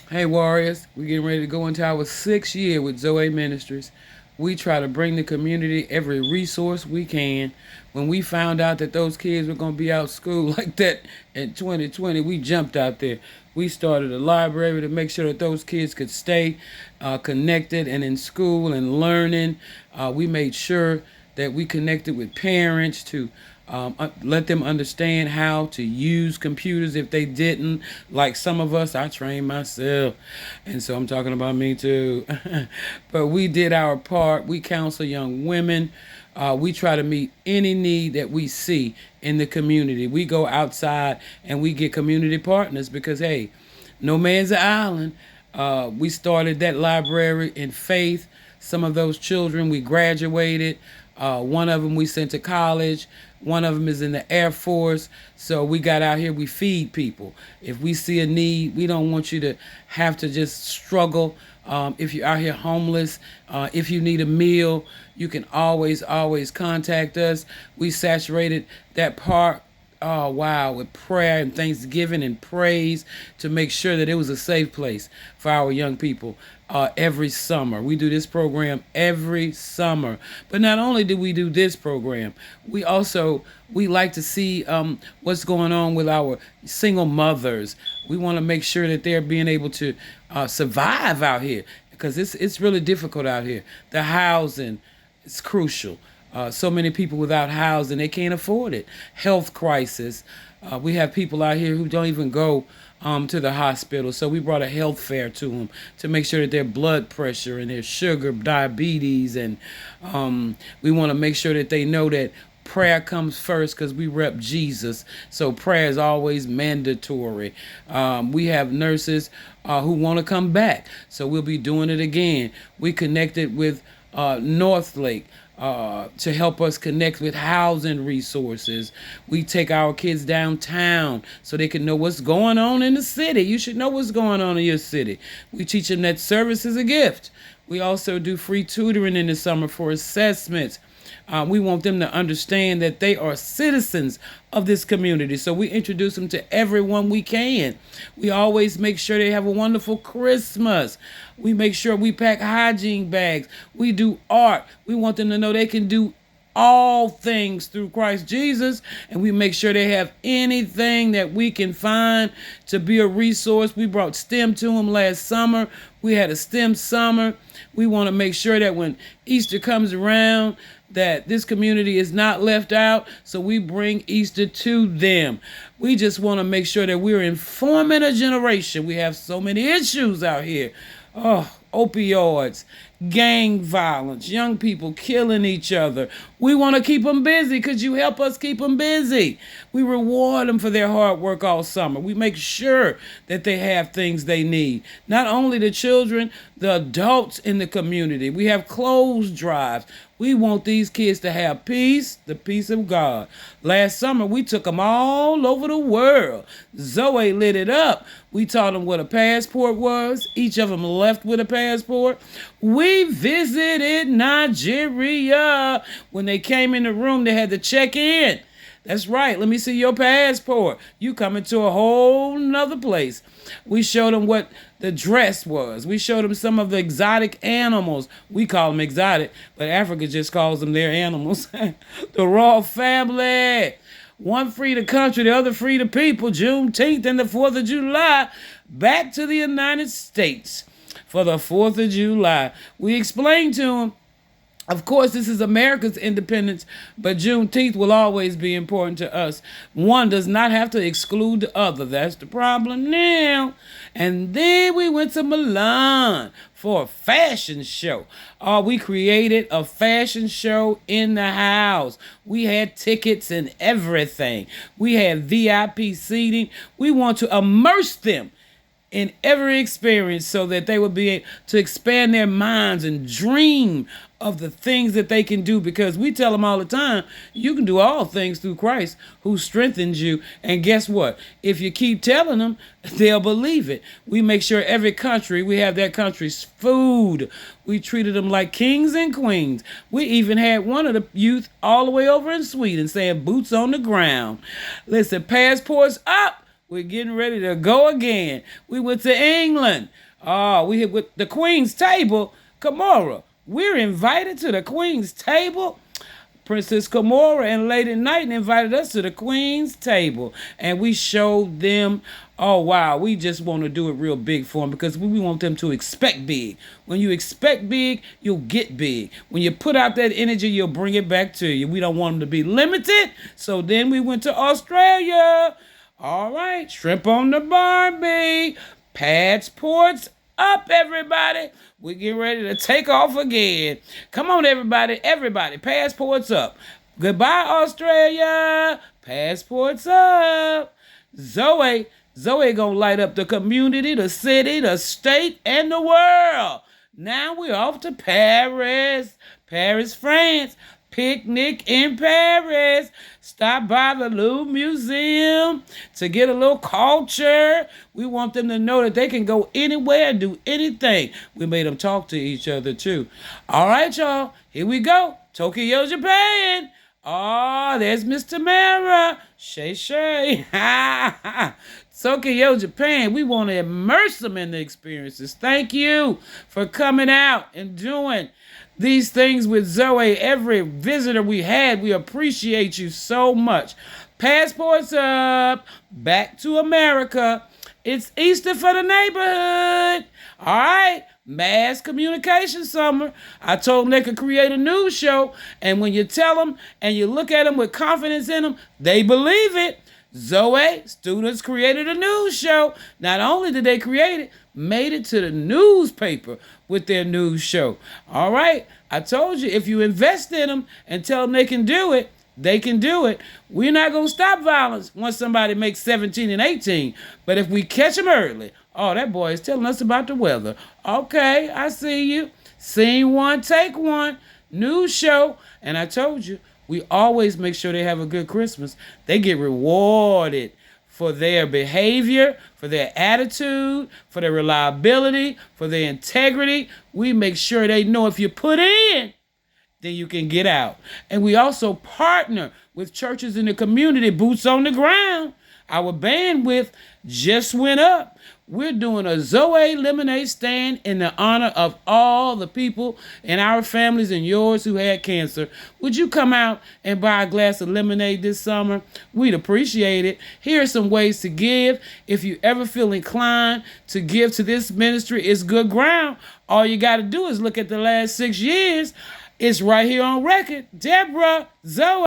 Hey, Warriors, we're getting ready to go into our 6th year with ZO'A Ministries. We try to bring the community every resource we can. When we found out that those kids were going to be out of school like that in 2020, we jumped out there. We started a library to make sure that those kids could stay connected and in school and learning. We made sure that we connected with parents to let them understand how to use computers if they didn't. Like some of us, I trained myself, and so I'm talking about me too. But we did our part. We counsel young women. We try to meet any need that we see in the community. We go outside and we get community partners because, hey, no man's an island. We started that library in faith. Some of those children we graduated. One of them we sent to college. One of them is in the Air Force. So we got out here, we feed people. If we see a need, we don't want you to have to just struggle. If you're out here homeless, if you need a meal, you can always contact us. We saturated that part, oh wow, with prayer and thanksgiving and praise to make sure that it was a safe place for our young people. Every summer we do this program every summer, but not only do we do this program, we like to see what's going on with our single mothers. We want to make sure that they're being able to survive out here because it's really difficult out here. The housing is crucial. So many people without housing, they can't afford it. Health crisis. We have people out here who don't even go to the hospital. So we brought a health fair to them to make sure that their blood pressure and their sugar, diabetes, and we want to make sure that they know that prayer comes first because we rep Jesus. So prayer is always mandatory. We have nurses who want to come back. So we'll be doing it again. We connected with Northlake to help us connect with housing resources. We take our kids downtown so they can know what's going on in the city. You should know what's going on in your city. We teach them that service is a gift. We also do free tutoring in the summer for assessments. We want them to understand that they are citizens of this community. So we introduce them to everyone we can. We always make sure they have a wonderful Christmas. We make sure we pack hygiene bags. We do art. We want them to know they can do all things through Christ Jesus, and we make sure they have anything that we can find to be a resource. We brought STEM to them last summer. We had a STEM summer. We want to make sure that when Easter comes around, that this community is not left out, so we bring Easter to them. We just want to make sure that we're informing a generation. We have so many issues out here. Oh, opioids, gang violence, young people killing each other. We want to keep them busy because you help us keep them busy. We reward them for their hard work all summer. We make sure that they have things they need. Not only the children, the adults in the community. We have clothes drives. We want these kids to have peace, the peace of God. Last summer, we took them all over the world. ZO'A lit it up. We taught them what a passport was. Each of them left with a passport. We visited Nigeria. When they came in the room, they had to check in. That's right. Let me see your passport. You coming to a whole nother place. We showed them what the dress was. We showed them some of the exotic animals. We call them exotic, but Africa just calls them their animals. The royal family. One free the country, the other free the people. Juneteenth and the 4th of July. Back to the United States for the 4th of July. We explained to them, of course, this is America's independence, but Juneteenth will always be important to us. One does not have to exclude the other. That's the problem now. And then we went to Milan for a fashion show. We created a fashion show in the house. We had tickets and everything. We had VIP seating. We want to immerse them in every experience so that they will be able to expand their minds and dream of the things that they can do, because we tell them all the time, you can do all things through Christ who strengthens you. And guess what? If you keep telling them, they'll believe it. We make sure every country, we have that country's food. We treated them like kings and queens. We even had one of the youth all the way over in Sweden saying boots on the ground. Listen, passports up. We're getting ready to go again. We went to England. Oh, we hit with the Queen's table. Kamora, we're invited to the Queen's table. Princess Kamora and Lady Knight invited us to the Queen's table, and we showed them. Oh wow, we just want to do it real big for them because we want them to expect big. When you expect big, you'll get big. When you put out that energy, you'll bring it back to you. We don't want them to be limited. So then we went to Australia. All right, shrimp on the Barbie. Passports up, everybody. We're getting ready to take off again. Come on, everybody. Everybody, passports up. Goodbye, Australia. Passports up. Zoe gonna light up the community, the city, the state, and the world. Now we're off to Paris. Paris, France. Picnic in Paris. Stop by the Louvre Museum to get a little culture. We want them to know that they can go anywhere and do anything. We made them talk to each other too. All right, y'all. Here we go. Tokyo, Japan. Oh, there's Mr. Mara. Shay. Tokyo, Japan. We want to immerse them in the experiences. Thank you for coming out and doing these things with Zoe. Every visitor we had, we appreciate you so much. Passports up. Back to America. It's Easter for the neighborhood. All right. Mass communication summer. I told them they could create a news show, and when you tell them and you look at them with confidence in them, they believe it. Zoe students created a news show. Not only did they create it, made it to the newspaper with their news show. All right, I told you, if you invest in them and tell them they can do it, they can do it. We're not going to stop violence once somebody makes 17 and 18. But if we catch them early, oh, that boy is telling us about the weather. Okay, I see you. Scene one, take one. News show. And I told you, we always make sure they have a good Christmas. They get rewarded for their behavior, for their attitude, for their reliability, for their integrity. We make sure they know if you put in, then you can get out. And we also partner with churches in the community, boots on the ground. Our bandwidth just went up. We're doing a Zoe lemonade stand in the honor of all the people in our families and yours who had cancer. Would you come out and buy a glass of lemonade this summer? We'd appreciate it. Here are some ways to give. If you ever feel inclined to give to this ministry, it's good ground. All you got to do is look at the last 6 years. It's right here on record. Deborah, ZO'A.